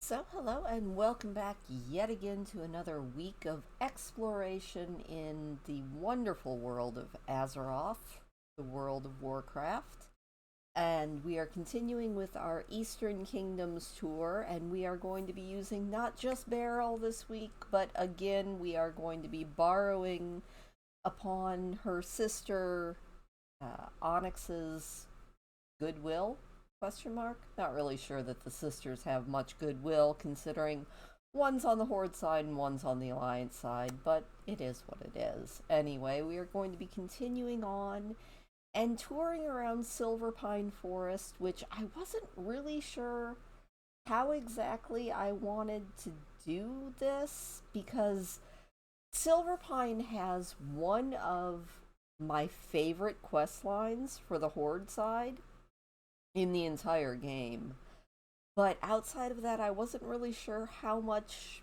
So, hello and welcome back yet again to another week of exploration in the wonderful world of Azeroth, the world of Warcraft. And we are continuing with our Eastern Kingdoms tour, and we are going to be using not just Beryl this week, but again, we are going to be borrowing upon her sister Onyx's goodwill. Question mark? Not really sure that the sisters have much goodwill, considering one's on the Horde side and one's on the Alliance side, but it is what it is. Anyway, we are going to be continuing on and touring around Silverpine Forest, which I wasn't really sure how exactly I wanted to do this, because Silverpine has one of my favorite quest lines for the Horde side in the entire game. But outside of that, I wasn't really sure how much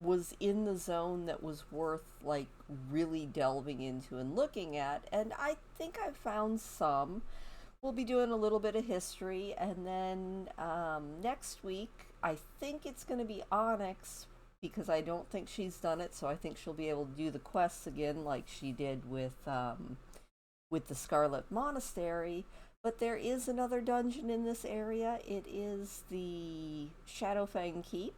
was in the zone that was worth like really delving into and looking at, and I think I found some. We'll be doing a little bit of history, and then next week I think it's going to be Onyx, because I don't think she's done it, so I think she'll be able to do the quests again like she did with the Scarlet Monastery. But there is another dungeon in this area. It is the Shadowfang Keep.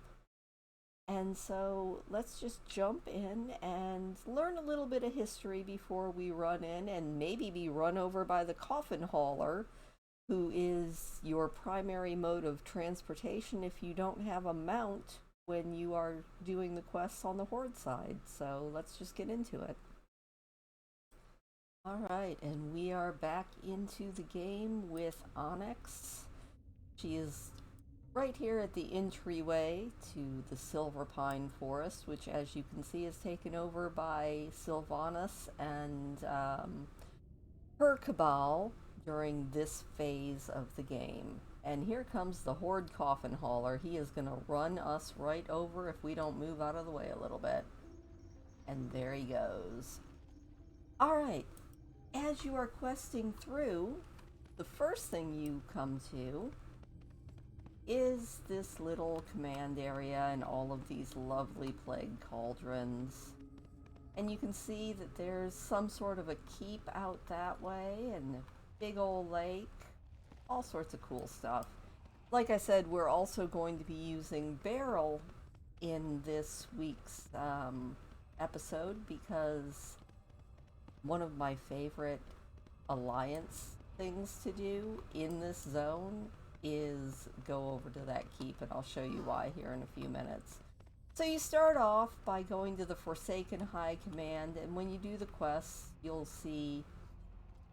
And so let's just jump in and learn a little bit of history before we run in and maybe be run over by the coffin hauler, who is your primary mode of transportation if you don't have a mount when you are doing the quests on the Horde side. So let's just get into it. Alright, and we are back into the game with Onyx. She is right here at the entryway to the Silverpine Forest, which, as you can see, is taken over by Sylvanas and her cabal during this phase of the game. And here comes the Horde coffin hauler. He is going to run us right over if we don't move out of the way a little bit. And there he goes. Alright, as you are questing through, the first thing you come to is this little command area and all of these lovely plague cauldrons. And you can see that there's some sort of a keep out that way and a big old lake. All sorts of cool stuff. Like I said, we're also going to be using Beryl in this week's episode, because one of my favorite alliance things to do in this zone is go over to that keep, and I'll show you why here in a few minutes. So you start off by going to the Forsaken High Command, and when you do the quests, you'll see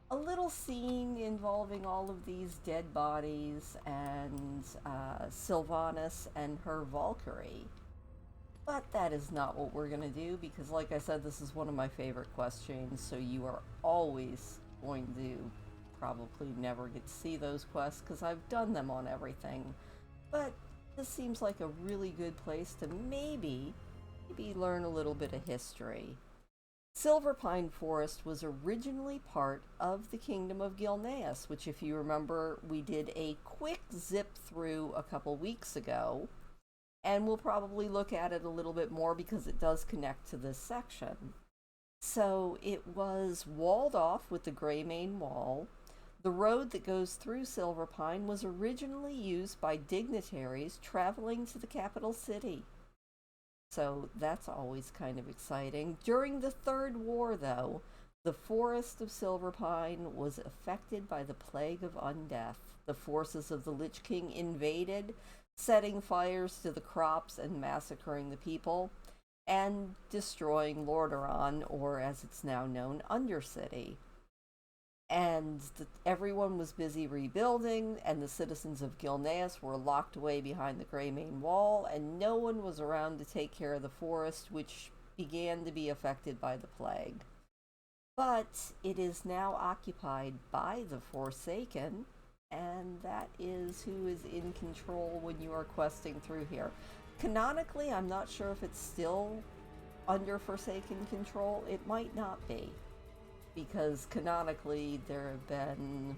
a little scene involving all of these dead bodies and Sylvanas and her Valkyrie. But that is not what we're going to do, because like I said, this is one of my favorite quest chains, so you are always going to probably never get to see those quests, because I've done them on everything. But this seems like a really good place to maybe learn a little bit of history. Silverpine Forest was originally part of the Kingdom of Gilneas, which, if you remember, we did a quick zip through a couple weeks ago. And we'll probably look at it a little bit more because it does connect to this section. So it was walled off with the Greymane Wall. The road that goes through Silverpine was originally used by dignitaries traveling to the capital city. So that's always kind of exciting. During the Third War, though, the forest of Silverpine was affected by the Plague of Undeath. The forces of the Lich King invaded, setting fires to the crops and massacring the people, and destroying Lordaeron, or as it's now known, Undercity. And everyone was busy rebuilding, and the citizens of Gilneas were locked away behind the Greymane Wall, and no one was around to take care of the forest, which began to be affected by the plague. But it is now occupied by the Forsaken, and that is who is in control when you are questing through here. Canonically, I'm not sure if it's still under Forsaken control. It might not be, because canonically there have been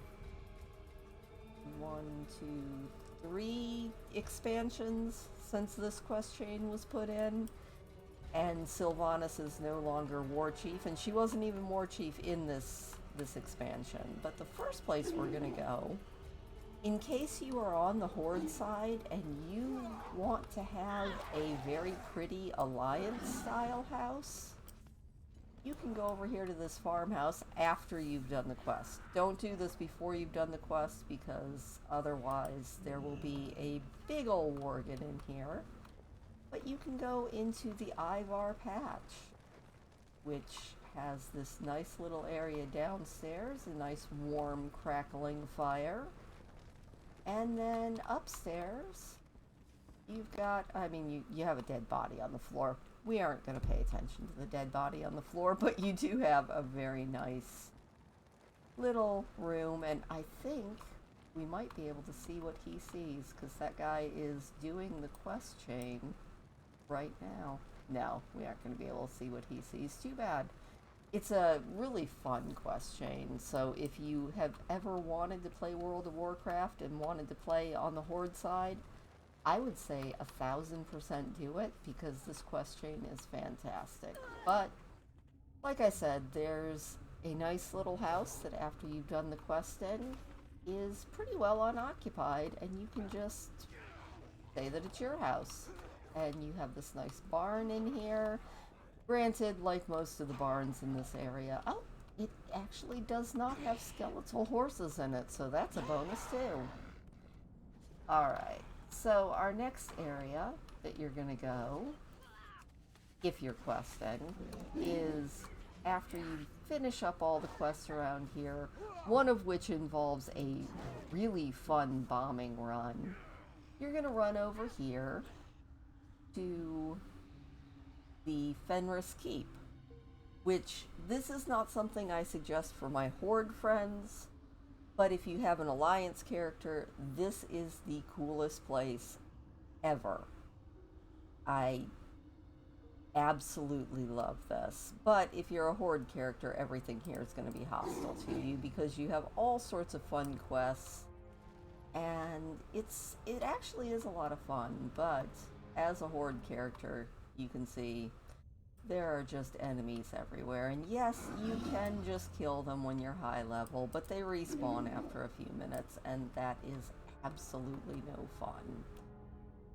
1, 2, 3 expansions since this quest chain was put in. And Sylvanas is no longer war chief, and she wasn't even war chief in this expansion. But the first place we're gonna go, in case you are on the Horde side and you want to have a very pretty Alliance style house, you can go over here to this farmhouse after you've done the quest. Don't do this before you've done the quest, because otherwise there will be a big old Worgen in here. But you can go into the Ivar patch, which has this nice little area downstairs, a nice warm crackling fire. And then upstairs, you've got, I mean, you have a dead body on the floor. We aren't going to pay attention to the dead body on the floor, but you do have a very nice little room, and I think we might be able to see what he sees, because that guy is doing the quest chain right now. No, we aren't going to be able to see what he sees. Too bad. It's a really fun quest chain, so if you have ever wanted to play World of Warcraft and wanted to play on the Horde side, I would say 1000% do it, because this quest chain is fantastic. But, like I said, there's a nice little house that after you've done the quest in is pretty well unoccupied, and you can just say that it's your house. And you have this nice barn in here. Granted, like most of the barns in this area, oh, it actually does not have skeletal horses in it, so that's a bonus too. Alright, so our next area that you're gonna go, if you're questing, is after you finish up all the quests around here, one of which involves a really fun bombing run. You're gonna run over here to the Fenris Keep, which this is not something I suggest for my Horde friends, but if you have an Alliance character, this is the coolest place ever. I absolutely love this, but if you're a Horde character, everything here is going to be hostile to you, because you have all sorts of fun quests, and it actually is a lot of fun, but as a Horde character, you can see there are just enemies everywhere. And yes, you can just kill them when you're high level, but they respawn after a few minutes, and that is absolutely no fun.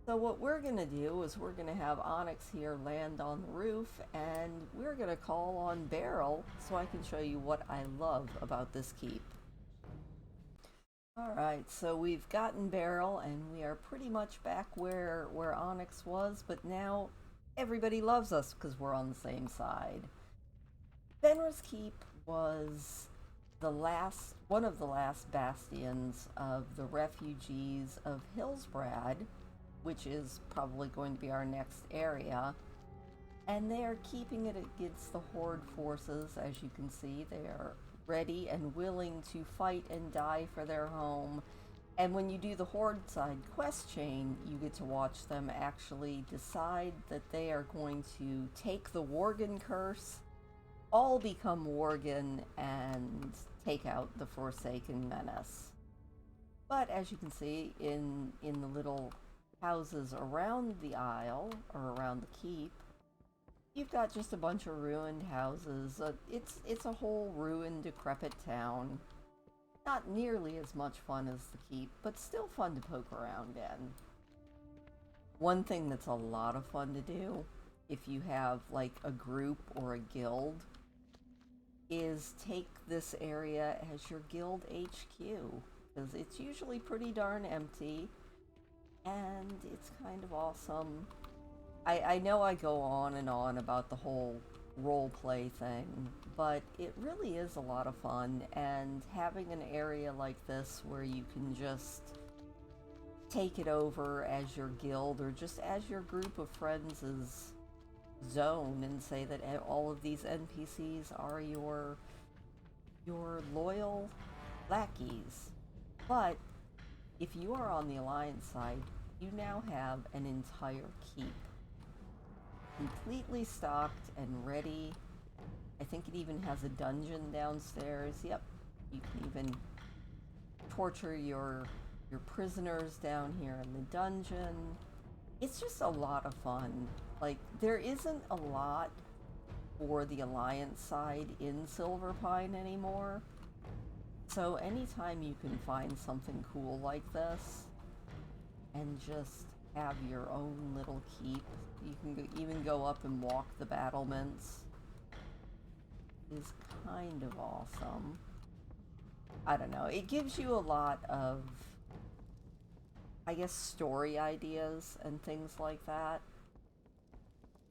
So what we're going to do is we're going to have Onyx here land on the roof, and we're going to call on Beryl so I can show you what I love about this keep. Alright, so we've gotten Beryl, and we are pretty much back where Onyx was, but now everybody loves us because we're on the same side. Fenris Keep was one of the last bastions of the refugees of Hillsbrad, which is probably going to be our next area. And they are keeping it against the Horde forces. As you can see, they are ready and willing to fight and die for their home. And when you do the Horde-side quest chain, you get to watch them actually decide that they are going to take the Worgen curse, all become Worgen, and take out the Forsaken Menace. But as you can see, in the little houses around the isle, or around the keep, you've got just a bunch of ruined houses. It's a whole ruined, decrepit town. Not nearly as much fun as the keep, but still fun to poke around in. One thing that's a lot of fun to do, if you have like a group or a guild, is take this area as your guild HQ, because it's usually pretty darn empty, and it's kind of awesome. I know I go on and on about the whole roleplay thing, but it really is a lot of fun, and having an area like this where you can just take it over as your guild or just as your group of friends' zone and say that all of these NPCs are your loyal lackeys. But if you are on the Alliance side, you now have an entire keep completely stocked and ready. I think it even has a dungeon downstairs. Yep, you can even torture your prisoners down here in the dungeon. It's just a lot of fun. Like, there isn't a lot for the Alliance side in Silverpine anymore. So anytime you can find something cool like this and just have your own little keep, you can even go up and walk the battlements, is kind of awesome. I don't know, it gives you a lot of, I guess, story ideas and things like that.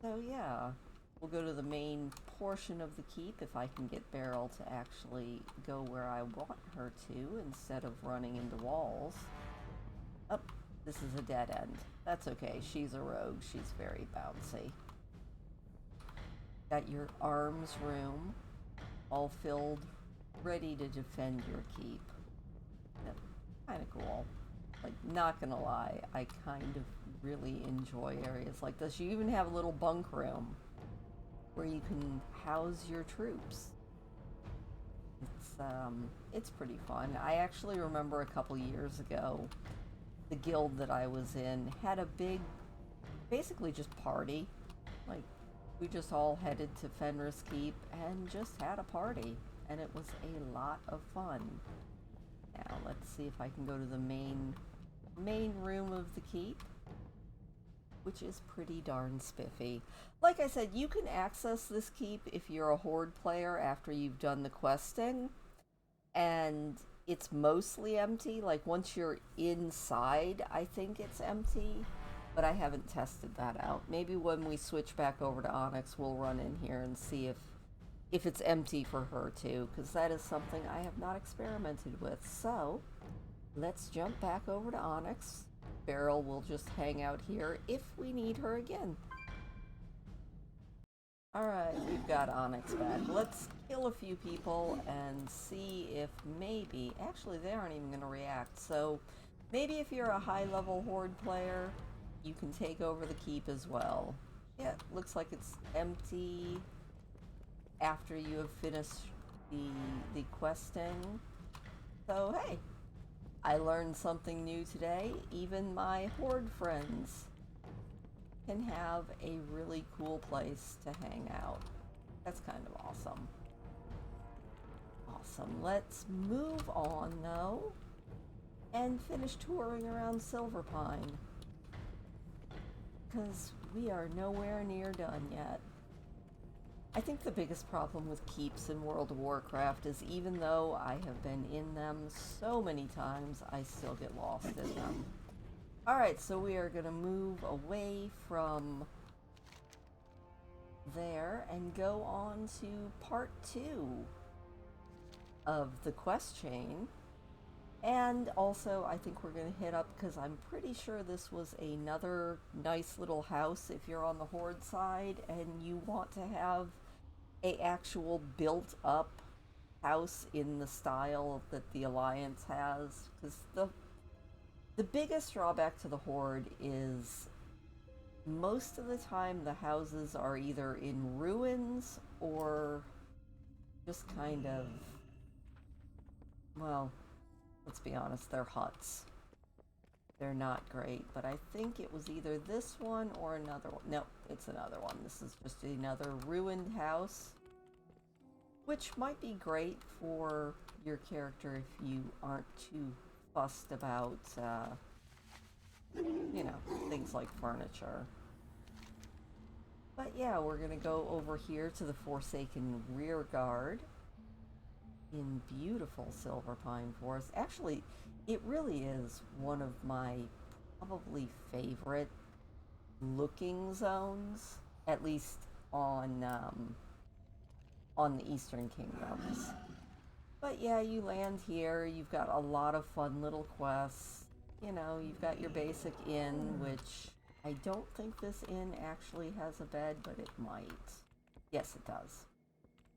So yeah, we'll go to the main portion of the keep if I can get Beryl to actually go where I want her to instead of running into walls. Oh, this is a dead end. That's okay, she's a rogue, she's very bouncy. Got your arms room all filled, ready to defend your keep. Yep, kind of cool. Like, not gonna lie, I kind of really enjoy areas like this. You even have a little bunk room where you can house your troops. It's pretty fun. I actually remember a couple years ago, the guild that I was in had a big, basically just party. Like, we just all headed to Fenris Keep and just had a party, and it was a lot of fun. Now, let's see if I can go to the main room of the keep, which is pretty darn spiffy. Like I said, you can access this keep if you're a Horde player after you've done the questing, and it's mostly empty. Like, once you're inside, I think it's empty, but I haven't tested that out. Maybe when we switch back over to Onyx, we'll run in here and see if it's empty for her too, because that is something I have not experimented with. So, let's jump back over to Onyx. Beryl will just hang out here if we need her again. Alright, we've got Onyx back. Let's kill a few people and see if maybe... Actually, they aren't even going to react, so maybe if you're a high-level Horde player, you can take over the keep as well. Yeah, looks like it's empty after you have finished the questing. So, hey, I learned something new today. Even my Horde friends can have a really cool place to hang out. That's kind of awesome. Awesome. Let's move on, though, and finish touring around Silverpine, because we are nowhere near done yet. I think the biggest problem with keeps in World of Warcraft is even though I have been in them so many times, I still get lost in them. Alright, so we are going to move away from there and go on to part 2 of the quest chain. And also, I think we're going to hit up, because I'm pretty sure this was another nice little house if you're on the Horde side and you want to have a actual built-up house in the style that the Alliance has. Because the biggest drawback to the Horde is most of the time the houses are either in ruins or just kind of, well, let's be honest, they're huts. They're not great, but I think it was either this one or another one. No, it's another one. This is just another ruined house, which might be great for your character if you aren't too fussed about, you know, things like furniture. But yeah, we're gonna go over here to the Forsaken Rearguard in beautiful Silverpine Forest. Actually, it really is one of my probably favorite looking zones, at least on the Eastern Kingdoms. But yeah, you land here, you've got a lot of fun little quests. You know, you've got your basic inn, which I don't think this inn actually has a bed, but it might. Yes, it does.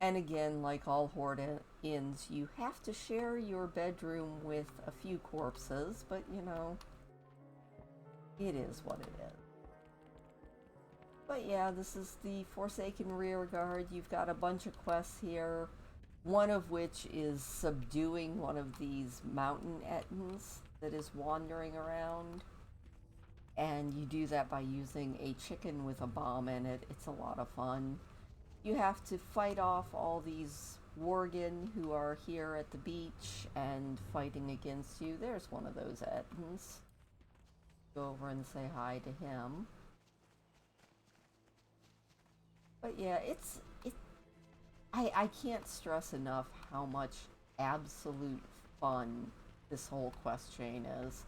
And again, like all Horde inns, you have to share your bedroom with a few corpses, but you know, it is what it is. But yeah, this is the Forsaken Rearguard. You've got a bunch of quests here, one of which is subduing one of these mountain ettins that is wandering around. and you do that by using a chicken with a bomb in it. It's a lot of fun. You have to fight off all these Worgen who are here at the beach and fighting against you. There's one of those Ettins. Go over and say hi to him. But yeah, I can't stress enough how much absolute fun this whole quest chain is.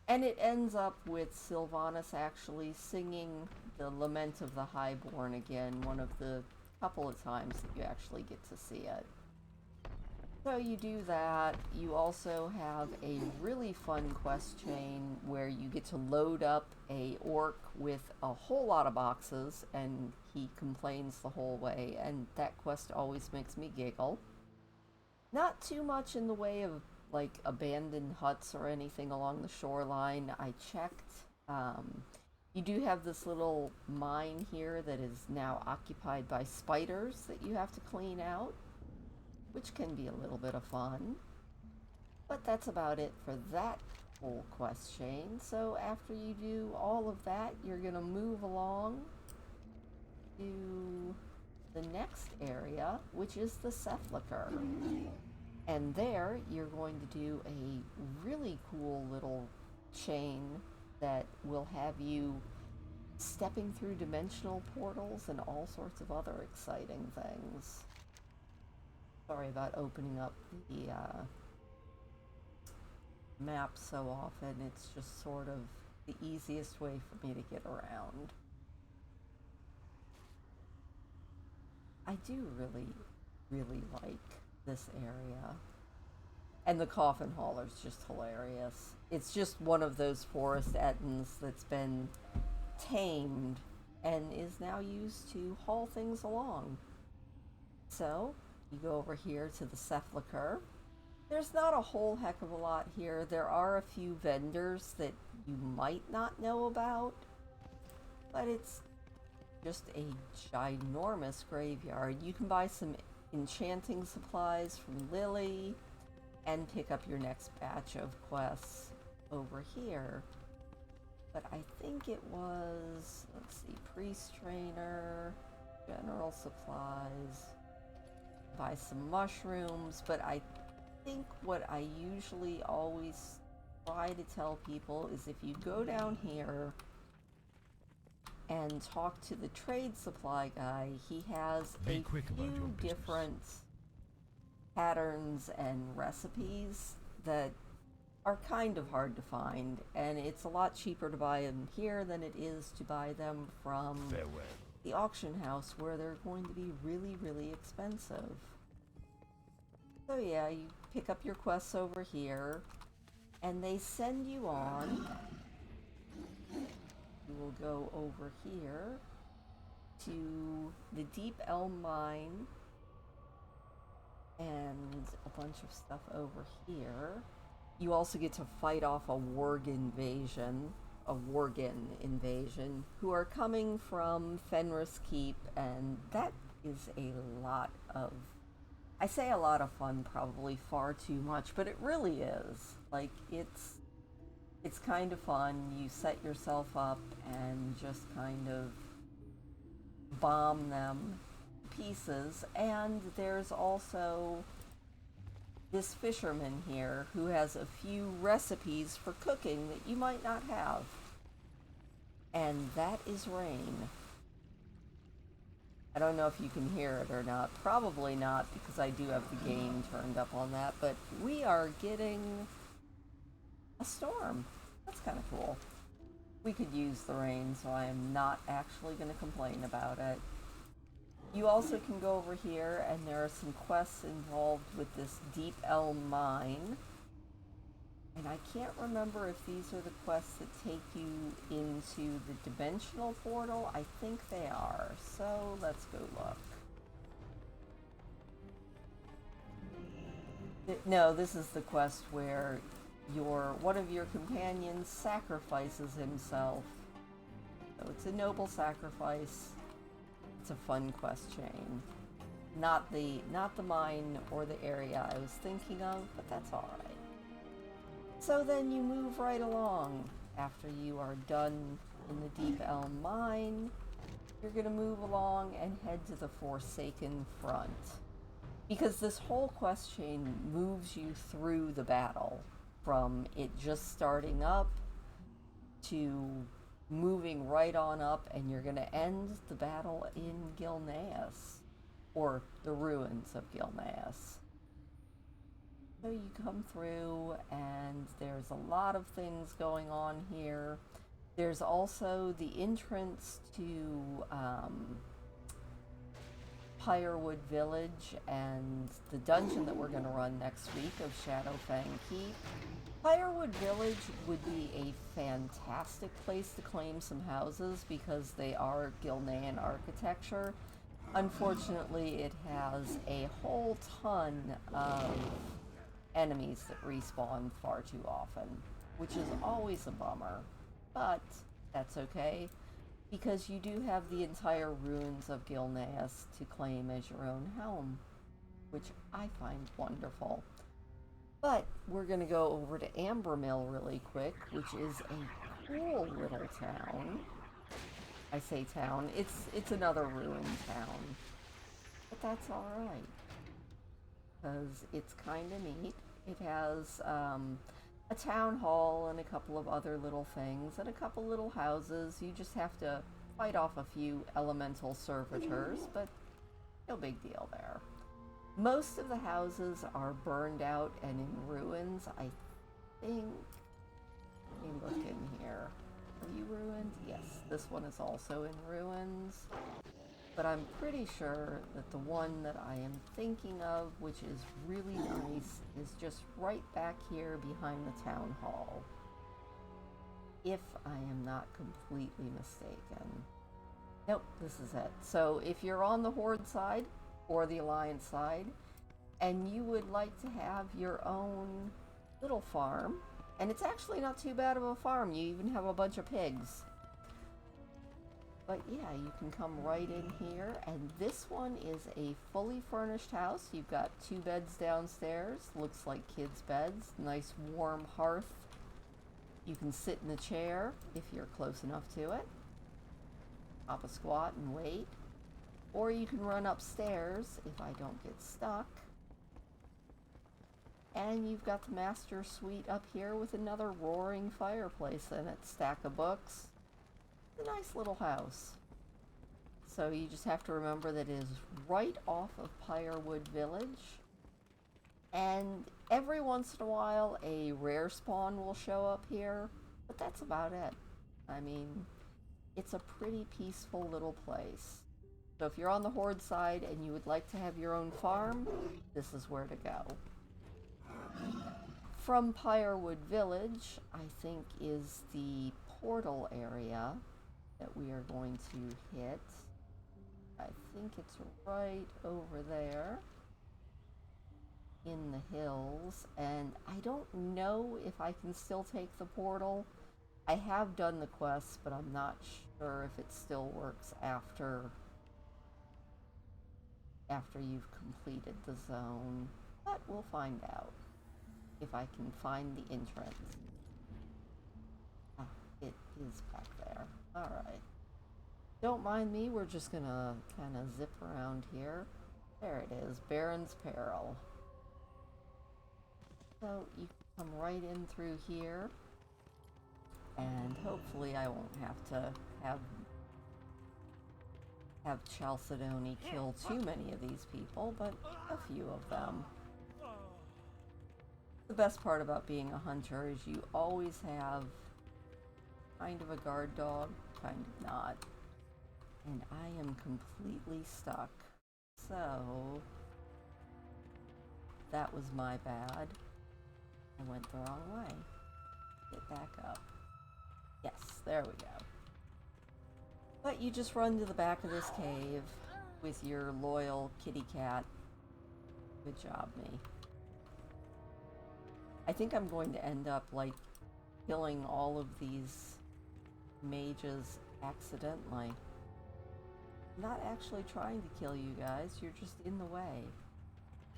And it ends up with Sylvanas actually singing the Lament of the Highborn again, one of the couple of times that you actually get to see it. So you do that. You also have a really fun quest chain where you get to load up a orc with a whole lot of boxes, and he complains the whole way, and that quest always makes me giggle. Not too much in the way of like abandoned huts or anything along the shoreline. I checked. You do have this little mine here that is now occupied by spiders that you have to clean out, which can be a little bit of fun. But that's about it for that whole quest chain. So after you do all of that, you're going to move along to the next area, which is the Cephlicher. And there, you're going to do a really cool little chain that will have you stepping through dimensional portals and all sorts of other exciting things. Sorry about opening up the map so often. It's just sort of the easiest way for me to get around. I do really like this area. And the coffin hauler's just hilarious. It's just one of those forest ettins that's been tamed and is now used to haul things along. So, you go over here to the Cephlicher. There's not a whole heck of a lot here. There are a few vendors that you might not know about, but it's just a ginormous graveyard. You can buy some enchanting supplies from Lily and pick up your next batch of quests over here. But I think it was, let's see, priest trainer, general supplies, buy some mushrooms. But I think what I usually always try to tell people is if you go down here and talk to the trade supply guy, he has a few different patterns and recipes that are kind of hard to find, and it's a lot cheaper to buy them here than it is to buy them from the auction house, where they're going to be really expensive. So yeah, you pick up your quests over here, and they send you on. You will go over here to the Deep Elm Mine and a bunch of stuff over here. You also get to fight off a Worgen invasion, who are coming from Fenris Keep, and that is a lot of, I say a lot of fun, probably far too much, but it really is. Like, it's kind of fun. You set yourself up and just kind of bomb them to pieces. And there's also this fisherman here who has a few recipes for cooking that you might not have. And that is rain. I don't know if you can hear it or not. Probably not, because I do have the gain turned up on that. But we are getting a storm. That's kind of cool. We could use the rain, so I am not actually going to complain about it. You also can go over here, and there are some quests involved with this Deep Elm Mine. And I can't remember if these are the quests that take you into the dimensional portal. I think they are. So let's go look. No, this is the quest where one of your companions sacrifices himself. So it's a noble sacrifice. It's a fun quest chain. Not the mine or the area I was thinking of, but that's alright. So then you move right along after you are done in the Deep Elm Mine, you're going to move along and head to the Forsaken Front. Because this whole quest chain moves you through the battle, from it just starting up to moving right on up, and you're going to end the battle in Gilneas, or the ruins of Gilneas. So you come through, and there's a lot of things going on here. There's also the entrance to Firewood Village and the dungeon that we're going to run next week of Shadowfang Keep. Firewood Village would be a fantastic place to claim some houses because they are Gilnean architecture. Unfortunately, it has a whole ton of enemies that respawn far too often, which is always a bummer, but that's okay, because you do have the entire ruins of Gilneas to claim as your own home, which I find wonderful. But we're going to go over to Ambermill really quick, which is a cool little town. I say town, it's another ruined town, but that's alright, because it's kind of neat. It has a town hall and a couple of other little things and a couple little houses. You just have to fight off a few elemental servitors, but no big deal there. Most of the houses are burned out and in ruins, I think. Let me look in here. Are you ruined? Yes, this one is also in ruins. But I'm pretty sure that the one that I am thinking of, which is really nice, is just right back here behind the town hall. If I am not completely mistaken. Nope, this is it. So if you're on the Horde side, or the Alliance side, and you would like to have your own little farm, and it's actually not too bad of a farm, you even have a bunch of pigs. But yeah, you can come right in here, and this one is a fully furnished house. You've got 2 beds downstairs, looks like kids' beds, nice warm hearth. You can sit in a chair if you're close enough to it, hop a squat and wait. Or you can run upstairs if I don't get stuck. And you've got the master suite up here with another roaring fireplace in it, stack of books. It's a nice little house. So you just have to remember that it is right off of Firewood Village. And every once in a while a rare spawn will show up here, but that's about it. I mean, it's a pretty peaceful little place. So if you're on the Horde side and you would like to have your own farm, this is where to go. From Firewood Village, I think, is the portal area that we are going to hit. I think it's right over there in the hills, and I don't know if I can still take the portal. I have done the quest, but I'm not sure if it still works after you've completed the zone, but we'll find out if I can find the entrance. Ah, it is back there. Alright. Don't mind me, we're just gonna kind of zip around here. There it is, Baron's Peril. So you can come right in through here, and hopefully I won't have to have Chalcedony kill too many of these people, but a few of them. The best part about being a hunter is you always have kind of a guard dog, kind of not. And I am completely stuck. So that was my bad. I went the wrong way. Get back up. Yes, there we go. But you just run to the back of this cave with your loyal kitty cat. Good job, me. I think I'm going to end up, like, killing all of these mages accidentally. I'm not actually trying to kill you guys, you're just in the way.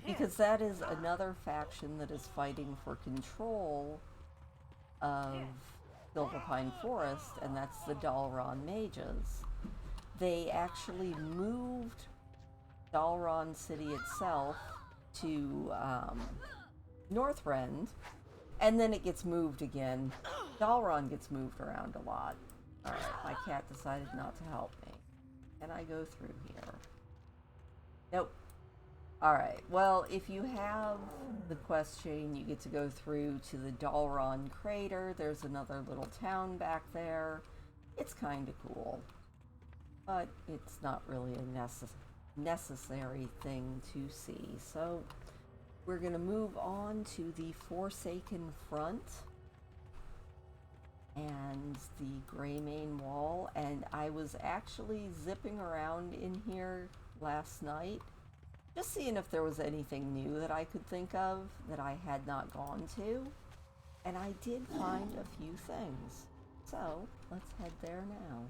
Because that is another faction that is fighting for control of Silverpine Forest, and that's the Dalron mages. They actually moved Dalron City itself to Northrend, and then it gets moved again. Dalron gets moved around a lot. Alright, my cat decided not to help me. Can I go through here? Nope. Alright, well, if you have the quest chain, you get to go through to the Dalron Crater. There's another little town back there. It's kind of cool. But it's not really a necessary thing to see. So, we're going to move on to the Forsaken Front and the Greymane Wall. And I was actually zipping around in here last night, just seeing if there was anything new that I could think of that I had not gone to. And I did find a few things. So, let's head there now.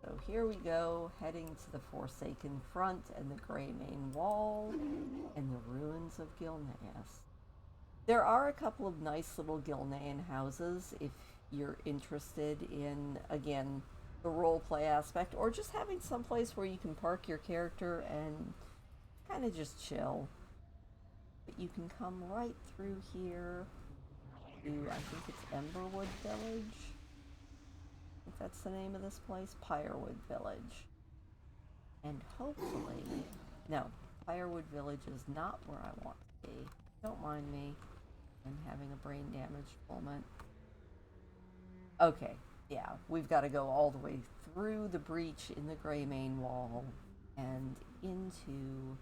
So here we go, heading to the Forsaken Front and the Greymane Wall and the ruins of Gilneas. There are a couple of nice little Gilnean houses if you're interested in, again, the roleplay aspect, or just having some place where you can park your character and kind of just chill. But you can come right through here to, I think it's Emberwood Village. I think that's the name of this place, Firewood Village. And hopefully, no, Firewood Village is not where I want to be. Don't mind me. I'm having a brain damage moment. Okay, yeah, we've got to go all the way through the breach in the Greymane Wall and into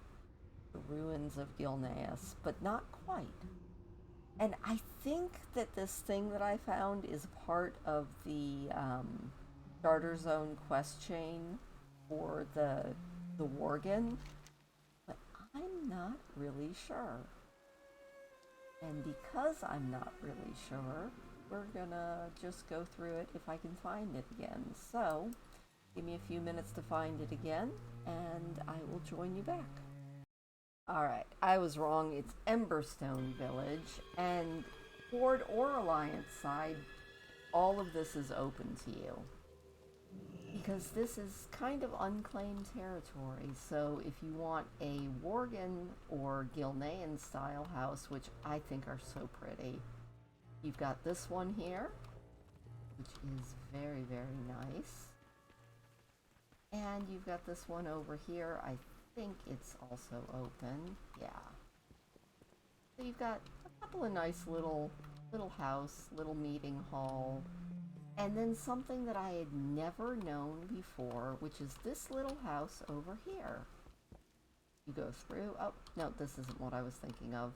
the ruins of Gilneas, but not quite. And I think that this thing that I found is part of the Starter Zone quest chain for the Worgen, but I'm not really sure. And because I'm not really sure, we're gonna just go through it if I can find it again. So, give me a few minutes to find it again, and I will join you back. Alright, I was wrong. It's Emberstone Village, and Horde or Alliance side, all of this is open to you. Because this is kind of unclaimed territory, so if you want a Worgen or Gilnean style house, which I think are so pretty, you've got this one here, which is very, very nice. And you've got this one over here. I think it's also open. Yeah. So you've got a couple of nice little house, little meeting hall. And then something that I had never known before, which is this little house over here. You go through. Oh, no, this isn't what I was thinking of.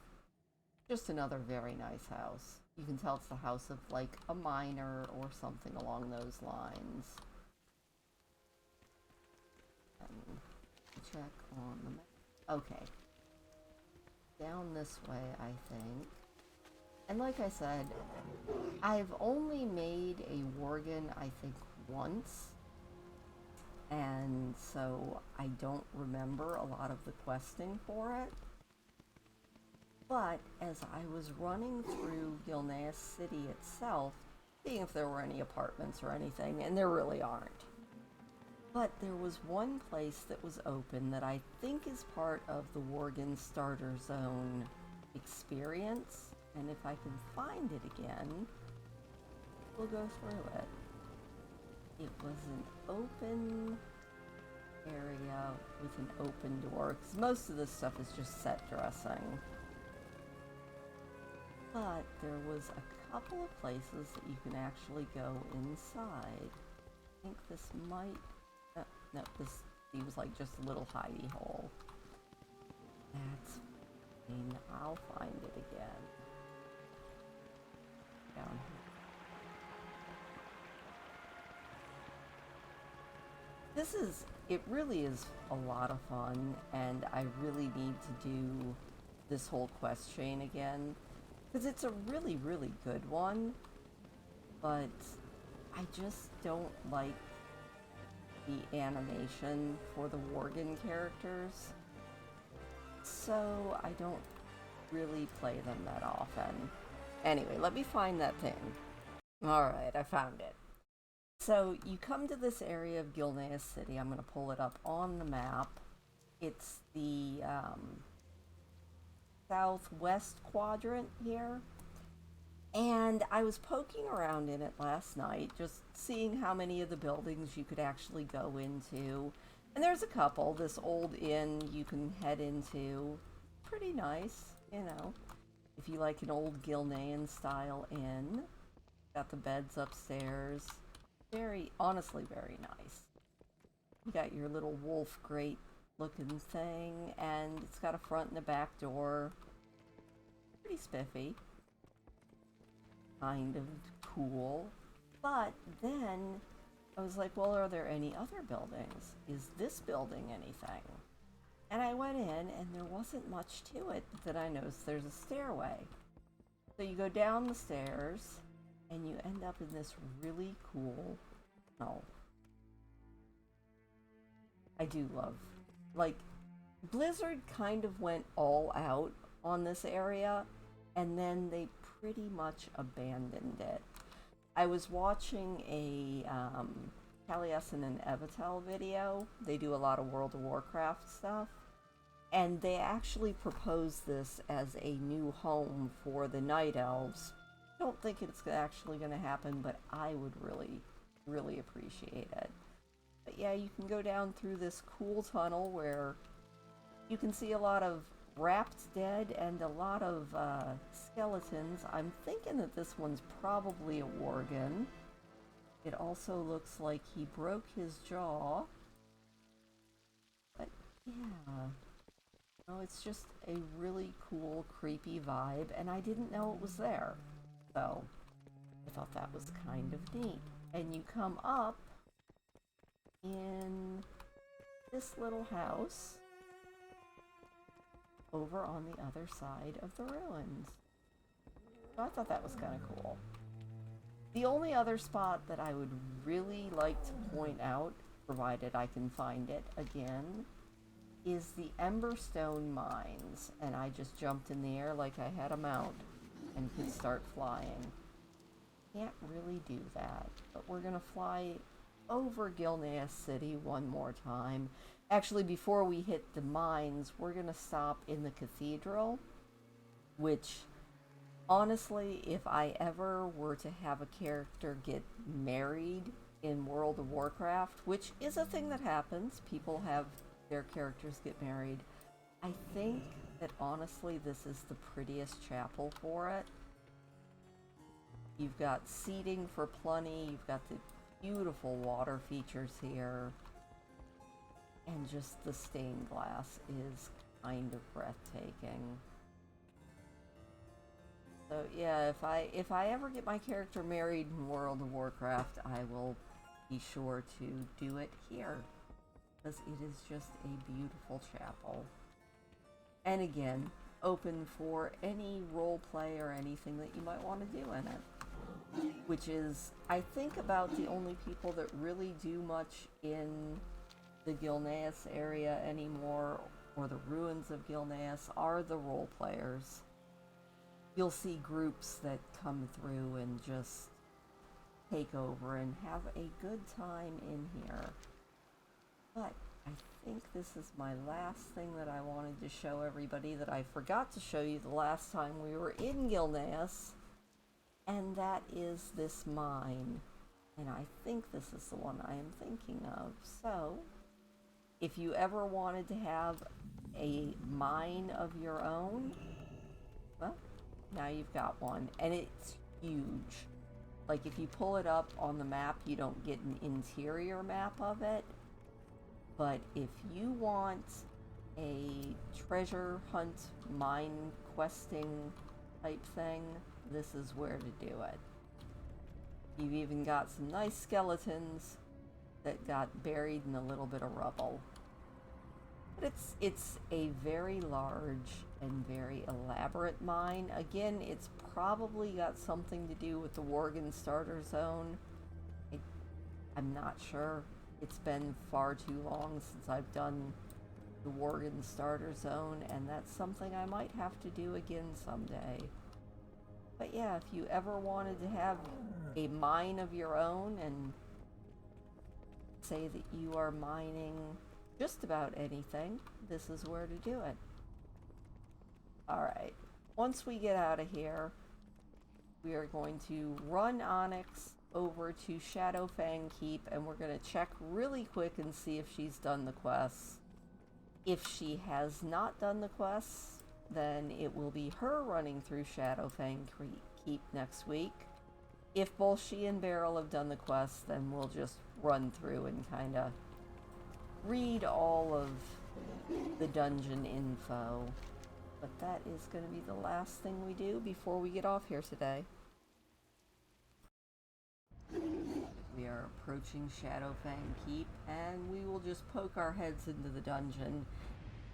Just another very nice house. You can tell it's the house of, like, a miner or something along those lines. And check on the map. Okay. Down this way, I think. And like I said, I've only made a Worgen, I think, once. And so I don't remember a lot of the questing for it. But as I was running through Gilneas City itself, seeing if there were any apartments or anything, and there really aren't. But there was one place that was open that I think is part of the Worgen Starter Zone experience. And if I can find it again, we'll go through it. It was an open area with an open door, because most of this stuff is just set dressing. But there was a couple of places that you can actually go inside. I think this might... no, this seems like just a little hidey hole. That's fine. I'll find it again. Down here. It really is a lot of fun, and I really need to do this whole quest chain again, because it's a really, really good one, but I just don't like the animation for the Worgen characters, so I don't really play them that often. Anyway, let me find that thing. Alright, I found it. So you come to this area of Gilneas City. I'm going to pull it up on the map. It's the southwest quadrant here. And I was poking around in it last night, just seeing how many of the buildings you could actually go into. And there's a couple. This old inn you can head into. Pretty nice, you know, if you like an old Gilnean style inn. Got the beds upstairs. Honestly, very nice. You got your little wolf grate looking thing, and it's got a front and a back door. Pretty spiffy. Kind of cool. But then I was like, well, are there any other buildings? Is this building anything? And I went in, and there wasn't much to it, but then I noticed there's a stairway. So you go down the stairs, and you end up in this really cool tunnel. I do love, like, Blizzard kind of went all out on this area, and then they pretty much abandoned it. I was watching a Taliesin and Evitel video. They do a lot of World of Warcraft stuff. And they actually proposed this as a new home for the Night Elves. Don't think it's actually going to happen, but I would really, really appreciate it. But yeah, you can go down through this cool tunnel where you can see a lot of wrapped dead and a lot of skeletons. I'm thinking that this one's probably a Worgen. It also looks like he broke his jaw. But yeah, no, it's just a really cool, creepy vibe, and I didn't know it was there. So I thought that was kind of neat. And you come up in this little house over on the other side of the ruins. So I thought that was kind of cool. The only other spot that I would really like to point out, provided I can find it again, is the Emberstone mines. And I just jumped in the air like I had a mount and could start flying. Can't really do that, but we're gonna fly over Gilneas City one more time. Actually, before we hit the mines, we're gonna stop in the cathedral, which, honestly, if I ever were to have a character get married in World of Warcraft, which is a thing that happens, people have their characters get married, I think that honestly this is the prettiest chapel for it. You've got seating for plenty, you've got the beautiful water features here, and just the stained glass is kind of breathtaking. So yeah, if I ever get my character married in World of Warcraft, I will be sure to do it here, because it is just a beautiful chapel. And again, open for any role play or anything that you might want to do in it. Which is, I think, about the only people that really do much in the Gilneas area anymore, or the ruins of Gilneas, are the role players. You'll see groups that come through and just take over and have a good time in here. But I think this is my last thing that I wanted to show everybody that I forgot to show you the last time we were in Gilneas, and that is this mine. And I think this is the one I am thinking of. So, if you ever wanted to have a mine of your own, well, now you've got one. And it's huge. Like, if you pull it up on the map, you don't get an interior map of it. But if you want a treasure hunt, mine questing type thing, this is where to do it. You've even got some nice skeletons that got buried in a little bit of rubble. But it's a very large and very elaborate mine. Again, it's probably got something to do with the Worgen starter zone. I'm not sure. It's been far too long since I've done the Worgen starter zone, and that's something I might have to do again someday. But yeah, if you ever wanted to have a mine of your own and say that you are mining just about anything, this is where to do it. Alright, once we get out of here, we are going to run Onyx over to Shadowfang Keep, and we're going to check really quick and see if she's done the quests. If she has not done the quests, then it will be her running through Shadowfang Keep next week. If both she and Beryl have done the quests, then we'll just run through and kind of read all of the dungeon info. But that is going to be the last thing we do before we get off here today. We are approaching Shadowfang Keep, and we will just poke our heads into the dungeon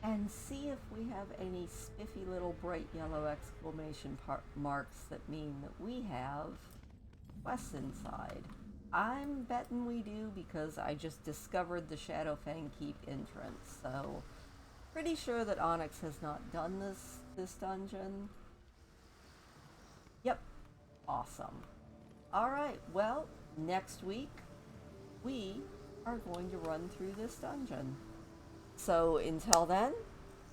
and see if we have any spiffy little bright yellow exclamation marks that mean that we have quests inside. I'm betting we do because I just discovered the Shadowfang Keep entrance, so pretty sure that Onyx has not done this dungeon. Yep, awesome. Alright, well, next week we are going to run through this dungeon. So until then,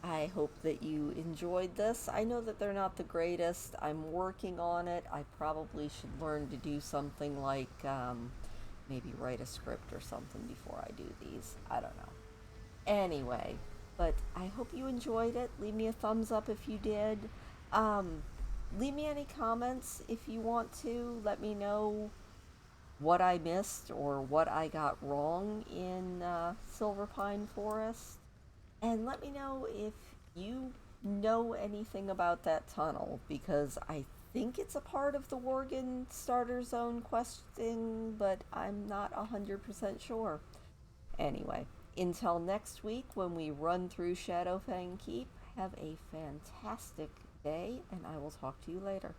I hope that you enjoyed this. I know that they're not the greatest. I'm working on it. I probably should learn to do something like maybe write a script or something before I do these. I don't know. Anyway, but I hope you enjoyed it. Leave me a thumbs up if you did. Leave me any comments if you want to. Let me know what I missed or what I got wrong in Silverpine Forest. And let me know if you know anything about that tunnel, because I think it's a part of the Worgen starter zone questing, but I'm not 100% sure. Anyway, until next week when we run through Shadowfang Keep, have a fantastic day, and I will talk to you later.